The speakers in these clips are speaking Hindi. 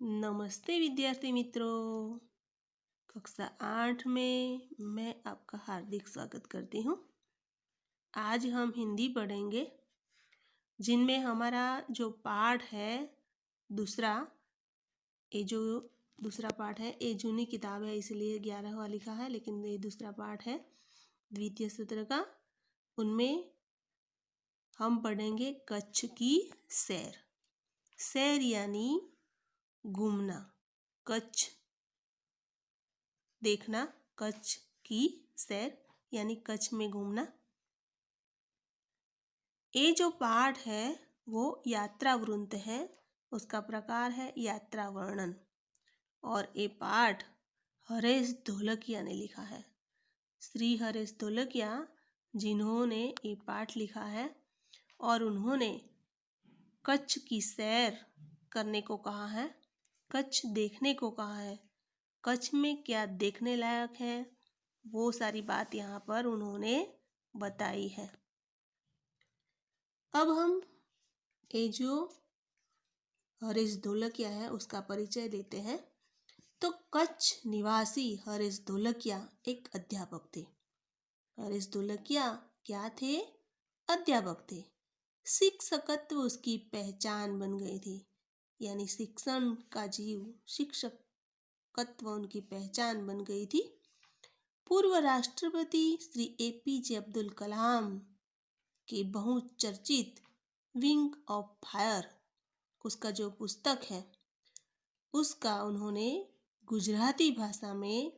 नमस्ते विद्यार्थी मित्रों। कक्षा 8 में मैं आपका हार्दिक स्वागत करती हूँ। आज हम हिंदी पढ़ेंगे, जिनमें हमारा जो पाठ है दूसरा, ये जो दूसरा पाठ है ये जूनी किताब है इसलिए 11वां लिखा है, लेकिन ये दूसरा पाठ है द्वितीय सत्र का। उनमें हम पढ़ेंगे कच्छ की सैर। सैर यानी घूमना, कच्छ देखना, कच्छ की सैर यानी कच्छ में घूमना। ये जो पाठ है वो यात्रा वृत्त है, उसका प्रकार है यात्रा वर्णन। और ये पाठ हरेश ढोलकिया ने लिखा है। श्री हरेश ढोलकिया जिन्होंने ये पाठ लिखा है और उन्होंने कच्छ की सैर करने को कहा है, कच्छ देखने को कहा है। कच्छ में क्या देखने लायक है वो सारी बात यहाँ पर उन्होंने बताई है। अब हम ये जो हरेश ढोलकिया है उसका परिचय देते हैं। तो कच्छ निवासी हरेश ढोलकिया एक अध्यापक थे। हरेश ढोलकिया क्या थे? अध्यापक थे। शिक्षकत्व उसकी पहचान बन गई थी, यानी शिक्षण का जीव, शिक्षकत्व उनकी पहचान बन गई थी। पूर्व राष्ट्रपति श्री APJ अब्दुल कलाम की बहुचर्चित विंग ऑफ फायर, उसका जो पुस्तक है उसका उन्होंने गुजराती भाषा में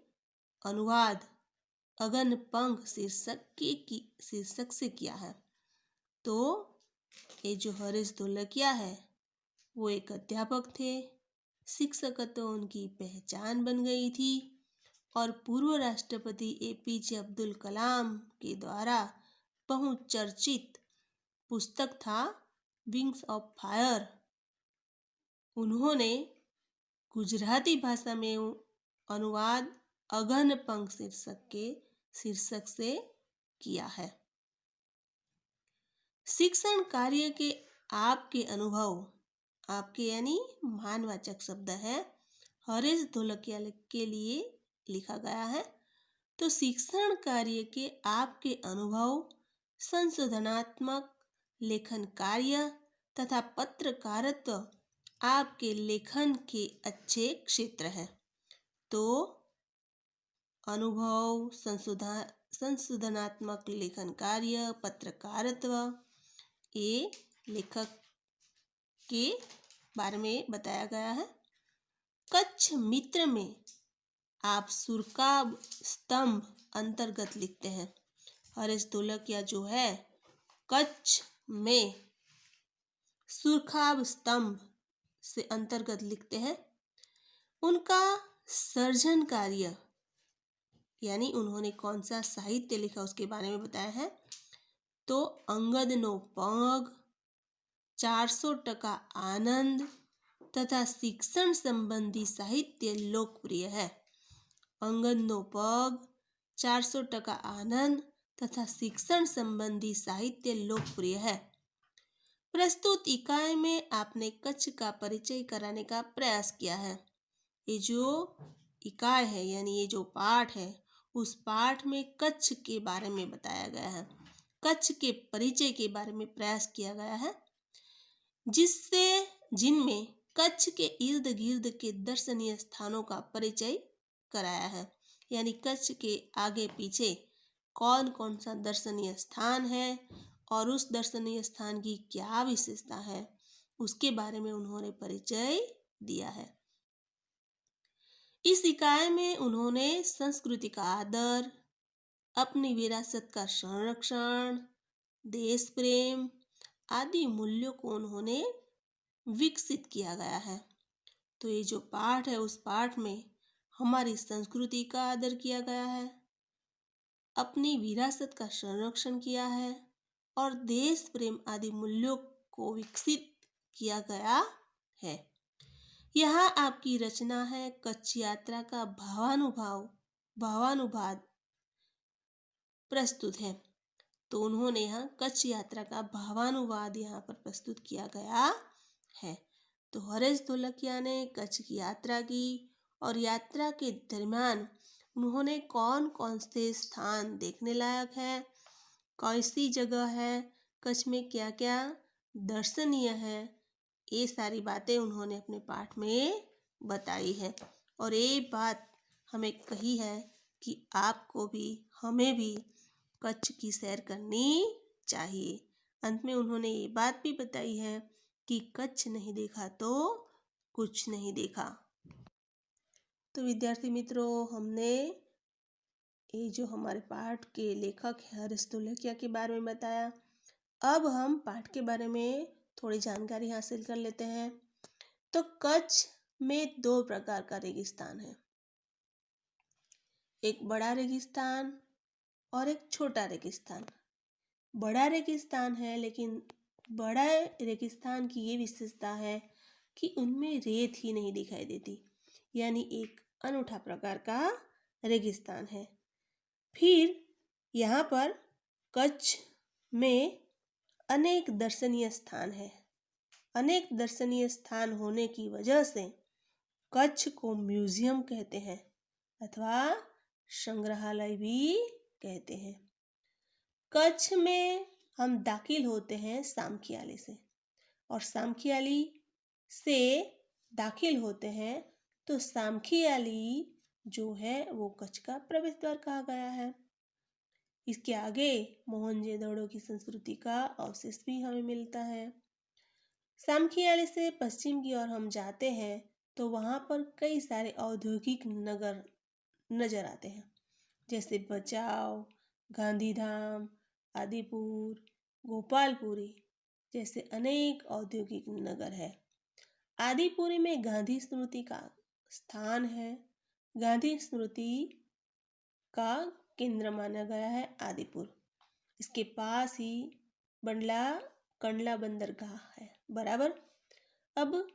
अनुवाद अगन पंख शीर्षक से किया है। तो ये जो हरेश ढोलकिया है वो एक अध्यापक थे, शिक्षकत्व उनकी पहचान बन गई थी और पूर्व राष्ट्रपति APJ अब्दुल कलाम के द्वारा बहुचर्चित पुस्तक था विंग्स ऑफ फायर, उन्होंने गुजराती भाषा में अनुवाद अगन पंख शीर्षक से किया है। शिक्षण कार्य के आपके अनुभव, आपके यानी मानवाचक शब्द है, हरेश ढोलकिया के लिए लिखा गया है। तो शिक्षण कार्य के आपके अनुभव संशोधनात्मक लेखन कार्य तथा पत्रकारित्व आपके लेखन के अच्छे क्षेत्र हैं। तो अनुभव, संशोधनात्मक लेखन कार्य, पत्रकारित्व, ये लेखक के बारे में बताया गया है। कच्छ मित्र में आप सुरकाब स्तंभ अंतर्गत लिखते हैं। हरेश ढोलकिया जो है कच्छ में सुरखाब स्तंभ से अंतर्गत लिखते हैं। उनका सर्जन कार्य यानी उन्होंने कौन सा साहित्य लिखा उसके बारे में बताया है। तो अंगद नो पग, 400% आनंद तथा शिक्षण संबंधी साहित्य लोकप्रिय है। अंगद नो पग, 400% आनंद तथा शिक्षण संबंधी साहित्य लोकप्रिय है। प्रस्तुत इकाई में आपने कच्छ का परिचय कराने का प्रयास किया है। ये जो इकाई है यानी ये जो पाठ है उस पाठ में कच्छ के बारे में बताया गया है, कच्छ के परिचय के बारे में प्रयास किया गया है, जिनमें कच्छ के इर्द गिर्द के दर्शनीय स्थानों का परिचय कराया है। यानी कच्छ के आगे पीछे कौन कौन सा दर्शनीय स्थान है और उस दर्शनीय स्थान की क्या विशेषता है उसके बारे में उन्होंने परिचय दिया है। इस इकाई में उन्होंने संस्कृति का आदर, अपनी विरासत का संरक्षण, देश प्रेम आदि मूल्यों को उन्होंने विकसित किया गया है। तो ये जो पाठ है उस पाठ में हमारी संस्कृति का आदर किया गया है, अपनी विरासत का संरक्षण किया है और देश प्रेम आदि मूल्यों को विकसित किया गया है। यहाँ आपकी रचना है कच्छ यात्रा का भावानुवाद प्रस्तुत है। तो उन्होंने यहाँ कच्छ यात्रा का भावानुवाद यहाँ पर प्रस्तुत किया गया है। तो हरीश ढोलकिया ने कच्छ की यात्रा की और यात्रा के दरमियान उन्होंने कौन कौन से स्थान देखने लायक है, कैसी जगह है, कच्छ में क्या क्या दर्शनीय है, ये सारी बातें उन्होंने अपने पाठ में बताई है। और ये बात हमें कही है कि आपको भी हमें भी कच्छ की सैर करनी चाहिए। अंत में उन्होंने ये बात भी बताई है कि कच्छ नहीं देखा तो कुछ नहीं देखा। तो विद्यार्थी मित्रों, हमने ये जो हमारे पाठ के लेखक है हरीश ढोलकिया के बारे में बताया। अब हम पाठ के बारे में थोड़ी जानकारी हासिल कर लेते हैं। तो कच्छ में दो प्रकार का रेगिस्तान है, एक बड़ा रेगिस्तान और एक छोटा रेगिस्तान। बड़ा रेगिस्तान है, लेकिन बड़ा रेगिस्तान की ये विशेषता है कि उनमें रेत ही नहीं दिखाई देती, यानी एक अनूठा प्रकार का रेगिस्तान है। फिर यहाँ पर कच्छ में अनेक दर्शनीय स्थान है। अनेक दर्शनीय स्थान होने की वजह से कच्छ को म्यूजियम कहते हैं अथवा संग्रहालय भी कहते हैं। कच्छ में हम दाखिल होते हैं सामखियाली से, और सामखियाली से दाखिल होते हैं तो सामखियाली जो है वो कच्छ का प्रवेश द्वार कहा गया है। इसके आगे मोहनजोदड़ो की संस्कृति का अवशेष भी हमें मिलता है। सामखियाली से पश्चिम की ओर हम जाते हैं तो वहाँ पर कई सारे औद्योगिक नगर नजर आते हैं, जैसे बचाव, गांधीधाम, आदिपुर, गोपालपुरी जैसे अनेक औद्योगिक नगर है। आदिपुरी में गांधी स्मृति का स्थान है। गांधी स्मृति का केंद्र माना गया है आदिपुर। इसके पास ही कंडला बंदरगाह है। बराबर। अब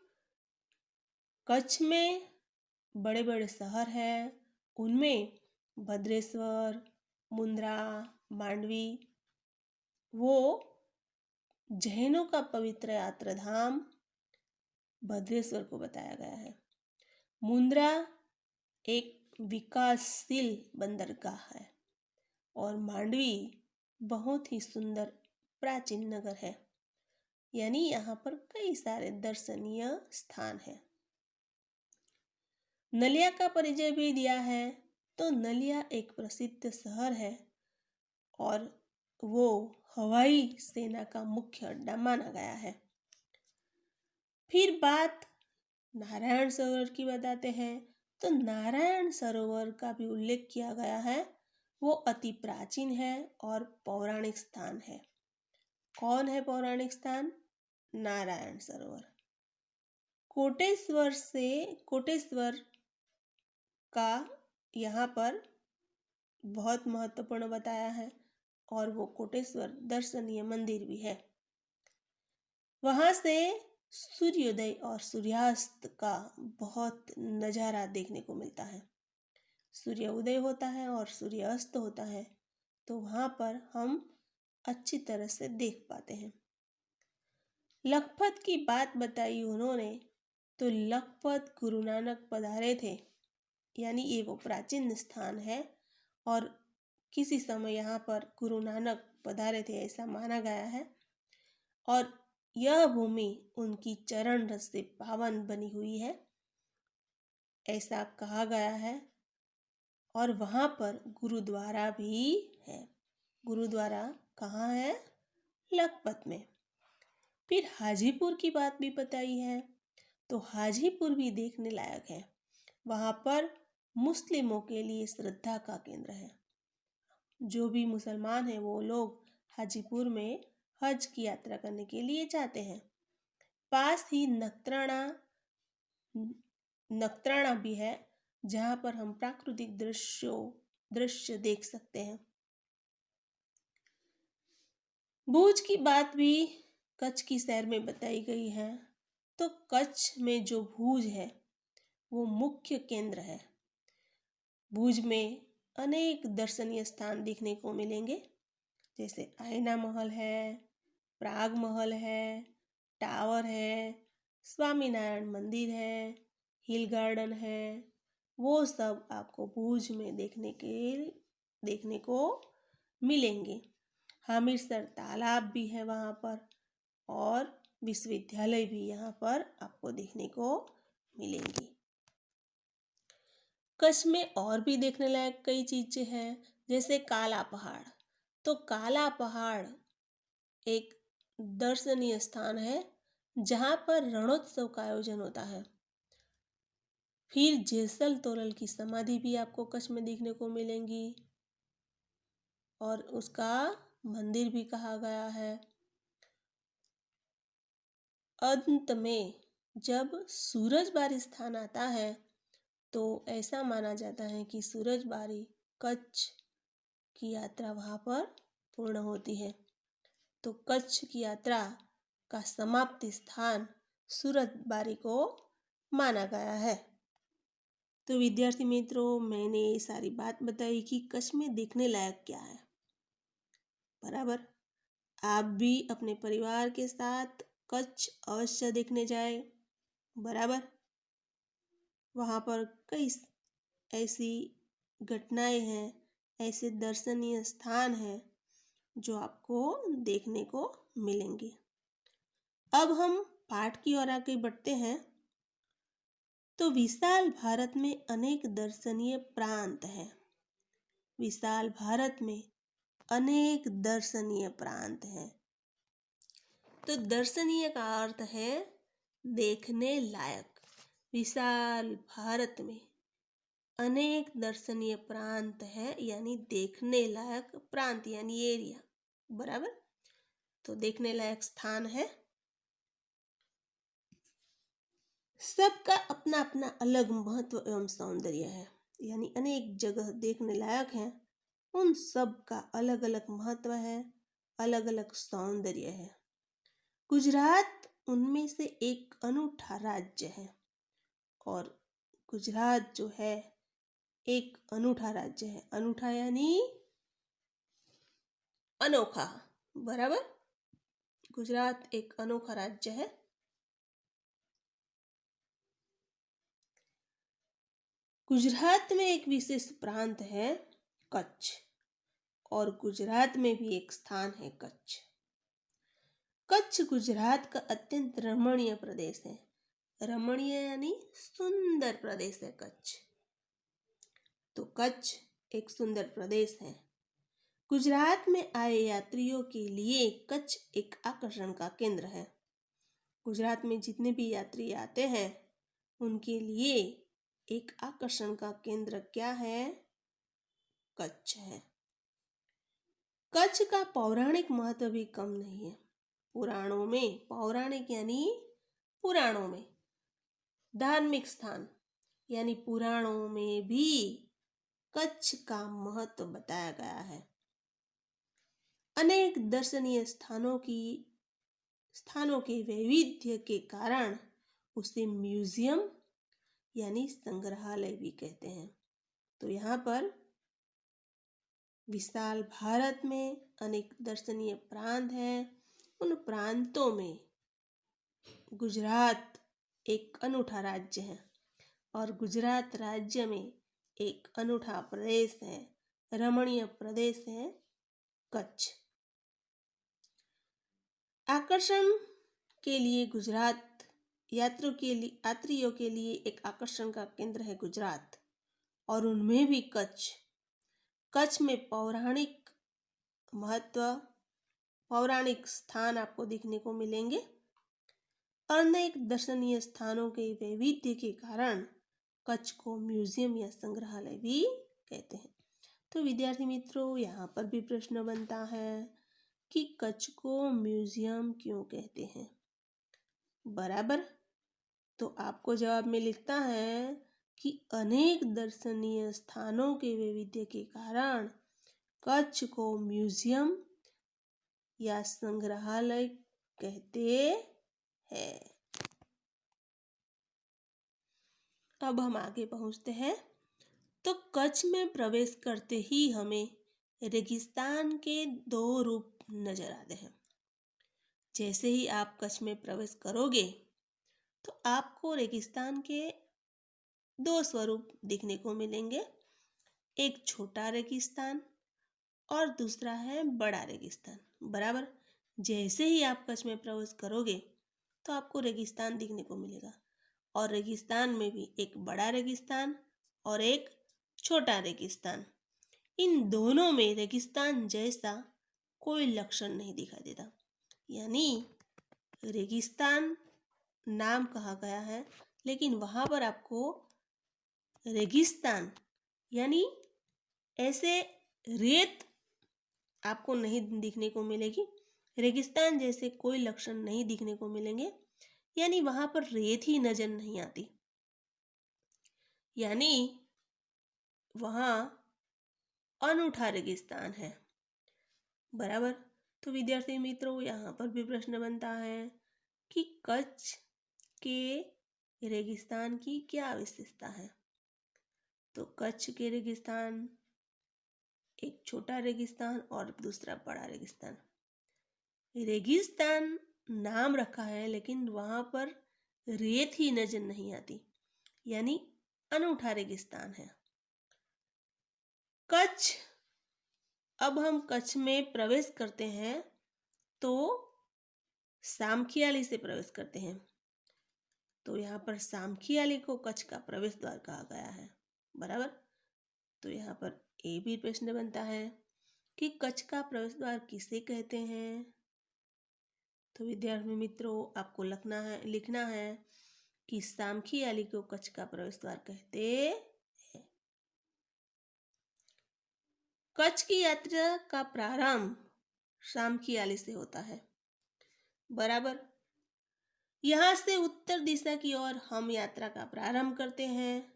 कच्छ में बड़े बड़े शहर हैं, उनमें भद्रेश्वर, मुंद्रा, मांडवी, वो जैनों का पवित्र यात्रा धाम भद्रेश्वर को बताया गया है। मुंद्रा एक विकासशील बंदरगाह है और मांडवी बहुत ही सुंदर प्राचीन नगर है, यानी यहाँ पर कई सारे दर्शनीय स्थान हैं। नलिया का परिचय भी दिया है। तो नलिया एक प्रसिद्ध शहर है और वो हवाई सेना का मुख्य अड्डा माना गया है। फिर बात नारायण सरोवर की बताते हैं। तो नारायण सरोवर का भी उल्लेख किया गया है। वो अति प्राचीन है और पौराणिक स्थान है। कौन है पौराणिक स्थान? नारायण सरोवर। कोटेश्वर का यहाँ पर बहुत महत्वपूर्ण बताया है और वो कोटेश्वर दर्शनीय मंदिर भी है। वहाँ से सूर्योदय और सूर्यास्त का बहुत नज़ारा देखने को मिलता है। सूर्य उदय होता है और सूर्य अस्त होता है, तो वहाँ पर हम अच्छी तरह से देख पाते हैं। लखपत की बात बताई उन्होंने। तो लखपत गुरु नानक पधारे थे, यानी ये वो प्राचीन स्थान है और किसी समय यहाँ पर गुरु नानक पधारे थे ऐसा माना गया है और यह भूमि उनकी चरण रस से पावन बनी हुई है ऐसा कहा गया है। और वहाँ पर गुरुद्वारा भी है। गुरुद्वारा कहाँ है? लखपत में। फिर हाजीपुर की बात भी बताई है। तो हाजीपुर भी देखने लायक है। वहाँ पर मुस्लिमों के लिए श्रद्धा का केंद्र है। जो भी मुसलमान हैं वो लोग हाजीपुर में हज की यात्रा करने के लिए जाते हैं। पास ही नक्त्राणा भी है, जहाँ पर हम प्राकृतिक दृश्य देख सकते हैं। भुज की बात भी कच्छ की सैर में बताई गई है। तो कच्छ में जो भुज है वो मुख्य केंद्र है। भुज में अनेक दर्शनीय स्थान देखने को मिलेंगे, जैसे आईना महल है, प्राग महल है, टावर है, स्वामीनारायण मंदिर है, हिल गार्डन है, वो सब आपको भुज में देखने को मिलेंगे। हमीरसर तालाब भी है वहाँ पर और विश्वविद्यालय भी यहाँ पर आपको देखने को मिलेंगी। कच्छ में और भी देखने लायक कई चीजें हैं, जैसे काला पहाड़। तो काला पहाड़ एक दर्शनीय स्थान है जहाँ पर रणोत्सव का आयोजन होता है। फिर जेसल तोरल की समाधि भी आपको कच्छ में देखने को मिलेंगी और उसका मंदिर भी कहा गया है। अंत में जब सूरजबारी स्थान आता है तो ऐसा माना जाता है कि सूरजबारी कच्छ की यात्रा वहाँ पर पूर्ण होती है। तो कच्छ की यात्रा का समाप्ति स्थान सूरजबारी को माना गया है। तो विद्यार्थी मित्रों, मैंने ये सारी बात बताई कि कच्छ में देखने लायक क्या है। बराबर, आप भी अपने परिवार के साथ कच्छ अवश्य देखने जाए। बराबर, वहाँ पर कई ऐसी घटनाएं हैं, ऐसे दर्शनीय स्थान हैं जो आपको देखने को मिलेंगे। अब हम पाठ की ओर आगे बढ़ते हैं। तो विशाल भारत में अनेक दर्शनीय प्रांत हैं। विशाल भारत में अनेक दर्शनीय प्रांत हैं। तो दर्शनीय का अर्थ है देखने लायक। विशाल भारत में अनेक दर्शनीय प्रांत है, यानी देखने लायक प्रांत यानी एरिया। बराबर, तो देखने लायक स्थान है। सबका अपना अपना अलग महत्व एवं सौंदर्य है, यानी अनेक जगह देखने लायक है, उन सब का अलग अलग महत्व है, अलग अलग सौंदर्य है। गुजरात उनमें से एक अनूठा राज्य है और गुजरात जो है एक अनूठा राज्य है। अनूठा यानी अनोखा। बराबर, गुजरात एक अनोखा राज्य है। गुजरात में एक विशेष प्रांत है कच्छ और गुजरात में भी एक स्थान है कच्छ। कच्छ गुजरात का अत्यंत रमणीय प्रदेश है। रमणीय यानी सुंदर प्रदेश है कच्छ। तो कच्छ एक सुंदर प्रदेश है। गुजरात में आए यात्रियों के लिए कच्छ एक आकर्षण का केंद्र है। गुजरात में जितने भी यात्री आते हैं उनके लिए एक आकर्षण का केंद्र क्या है? कच्छ है। कच्छ का पौराणिक महत्व भी कम नहीं है। पुराणों में, पौराणिक यानी पुराणों में, धार्मिक स्थान यानी पुराणों में भी कच्छ का महत्व बताया गया है। अनेक दर्शनीय स्थानों के वैविध्य के कारण उसे म्यूजियम यानी संग्रहालय भी कहते हैं। तो यहाँ पर विशाल भारत में अनेक दर्शनीय प्रांत हैं। उन प्रांतों में गुजरात एक अनूठा राज्य है और गुजरात राज्य में एक अनूठा प्रदेश है, रमणीय प्रदेश है कच्छ। आकर्षण के लिए गुजरात यात्रियों के लिए एक आकर्षण का केंद्र है गुजरात और उनमें भी कच्छ। कच्छ में पौराणिक महत्व, पौराणिक स्थान आपको देखने को मिलेंगे। अनेक दर्शनीय स्थानों के वैविध्य के कारण कच्छ को म्यूजियम या संग्रहालय भी कहते हैं। तो विद्यार्थी मित्रों, यहाँ पर भी प्रश्न बनता है कि कच्छ को म्यूजियम क्यों कहते हैं? बराबर, तो आपको जवाब में लिखता है कि अनेक दर्शनीय स्थानों के वैविध्य के कारण कच्छ को म्यूजियम या संग्रहालय कहते हैं। अब हम आगे पहुंचते हैं। तो कच्छ में प्रवेश करते ही हमें रेगिस्तान के दो रूप नजर आते हैं। जैसे ही आप कच्छ में प्रवेश करोगे तो आपको रेगिस्तान के दो स्वरूप दिखने को मिलेंगे। एक छोटा रेगिस्तान और दूसरा है बड़ा रेगिस्तान। बराबर, जैसे ही आप कच्छ में प्रवेश करोगे तो आपको रेगिस्तान दिखने को मिलेगा, और रेगिस्तान में भी एक बड़ा रेगिस्तान और एक छोटा रेगिस्तान। इन दोनों में रेगिस्तान जैसा कोई लक्षण नहीं दिखाई देता, यानी रेगिस्तान नाम कहा गया है, लेकिन वहाँ पर आपको रेगिस्तान यानी ऐसे रेत आपको नहीं दिखने को मिलेगी। रेगिस्तान जैसे कोई लक्षण नहीं दिखने को मिलेंगे, यानी वहाँ पर रेत ही नजर नहीं आती, यानी वहाँ अनूठा रेगिस्तान है। बराबर। तो विद्यार्थी मित्रों, यहाँ पर भी प्रश्न बनता है कि कच्छ के रेगिस्तान की क्या विशेषता है। तो कच्छ के रेगिस्तान, एक छोटा रेगिस्तान और दूसरा बड़ा रेगिस्तान। रेगिस्तान नाम रखा है, लेकिन वहाँ पर रेत ही नजर नहीं आती, यानी अनूठा रेगिस्तान है कच्छ। अब हम कच्छ में प्रवेश करते हैं तो सामखियाली से प्रवेश करते हैं। तो यहाँ पर सामखियाली को कच्छ का प्रवेश द्वार कहा गया है। बराबर। तो यहाँ पर ये भी प्रश्न बनता है कि कच्छ का प्रवेश द्वार किसे कहते हैं। तो विद्यार्थी मित्रों, आपको लिखना है कि सामखियाली को कच्छ का प्रवेश द्वार कहते हैं। कच्छ की यात्रा का प्रारंभ सामखियाली से होता है। बराबर। यहाँ से उत्तर दिशा की ओर हम यात्रा का प्रारंभ करते हैं,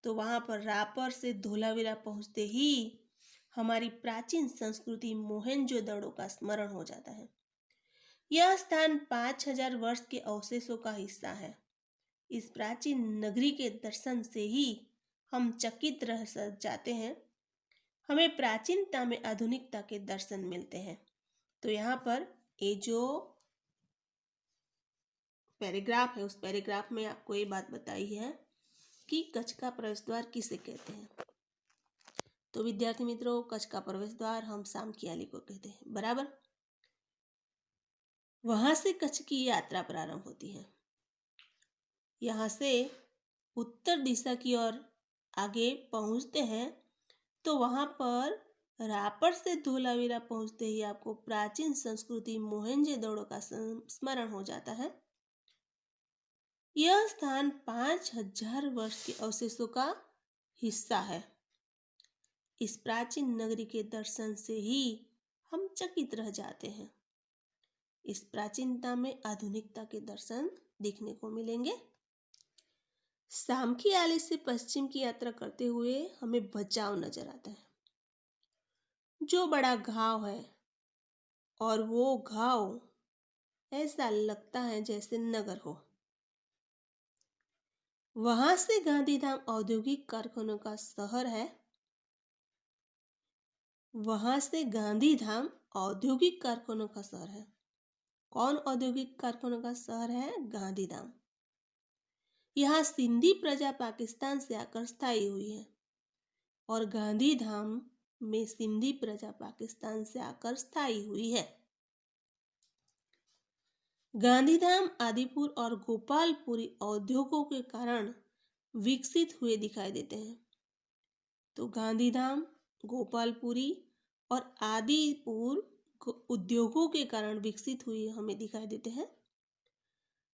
तो वहां पर रापर से धोलावीरा पहुंचते ही हमारी प्राचीन संस्कृति मोहेंजोदड़ो का स्मरण हो जाता है। यह स्थान 5000 वर्ष के अवशेषों का हिस्सा है। इस प्राचीन नगरी के दर्शन से ही हम चकित रह जाते हैं। हमें प्राचीनता में आधुनिकता के दर्शन मिलते हैं। तो यहाँ पर ये जो पैराग्राफ है, उस पैराग्राफ में आपको ये बात बताई है कि कच्छ का प्रवेश द्वार किसे कहते हैं। तो विद्यार्थी मित्रों, कच्छ का प्रवेश द्वार हम सामखियाली को कहते हैं। बराबर। वहां से कच्छ की यात्रा प्रारंभ होती है। यहाँ से उत्तर दिशा की ओर आगे पहुंचते हैं, तो वहां पर रापर से धोलावीरा पहुंचते ही आपको प्राचीन संस्कृति मोहेंजोदड़ो का स्मरण हो जाता है। यह स्थान 5000 वर्ष के अवशेषों का हिस्सा है। इस प्राचीन नगरी के दर्शन से ही हम चकित रह जाते हैं। इस प्राचीनता में आधुनिकता के दर्शन दिखने को मिलेंगे। सामखियाली से पश्चिम की यात्रा करते हुए हमें भचाऊ नजर आता है, जो बड़ा घाव है, और वो घाव ऐसा लगता है जैसे नगर हो। वहां से गांधीधाम औद्योगिक कारखानों का शहर है। वहां से गांधीधाम औद्योगिक कारखानों का शहर है। कौन औद्योगिक कारखानों का शहर है? गांधीधाम। यहाँ सिंधी प्रजा पाकिस्तान से आकर स्थायी हुई है, और गांधीधाम में सिंधी प्रजा पाकिस्तान से आकर स्थायी हुई है। गांधीधाम आदिपुर और गोपालपुरी उद्योगों के कारण विकसित हुए दिखाई देते हैं। तो गांधीधाम, गोपालपुरी और आदिपुर उद्योगों के कारण विकसित हुए हमें दिखाई देते हैं।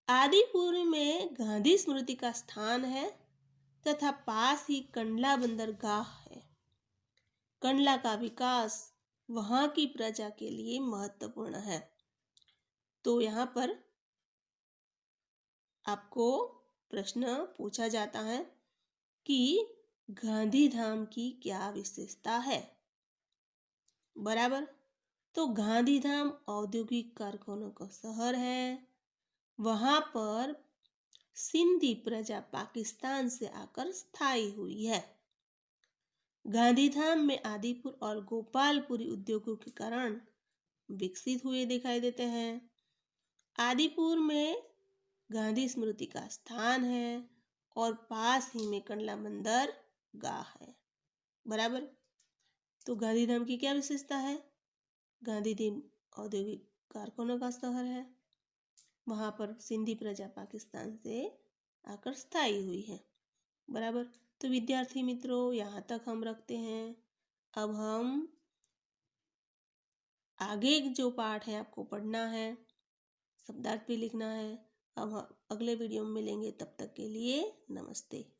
आदिपुर में गांधी स्मृति का स्थान है तथा पास ही कंडला बंदरगाह है। कंडला का विकास वहां की प्रजा के लिए महत्वपूर्ण है। तो यहाँ पर आपको प्रश्न पूछा जाता है कि गांधीधाम की क्या विशेषता है। बराबर। तो गांधीधाम औद्योगिक कारखानों का शहर है। वहां पर सिंधी प्रजा पाकिस्तान से आकर स्थायी हुई है। गांधीधाम में आदिपुर और गोपालपुरी उद्योगों के कारण विकसित हुए दिखाई देते हैं। आदिपुर में गांधी स्मृति का स्थान है और पास ही में कंडला बंदरगाह है। बराबर। तो गांधीधाम की क्या विशेषता है? गांधीधाम औद्योगिक कारखानों का शहर है। वहां पर सिंधी प्रजा पाकिस्तान से आकर स्थायी हुई है। बराबर। तो विद्यार्थी मित्रों, यहाँ तक हम रखते हैं। अब हम आगे जो पाठ है आपको पढ़ना है, शब्दार्थ भी लिखना है। अब हम अगले वीडियो में मिलेंगे, तब तक के लिए नमस्ते।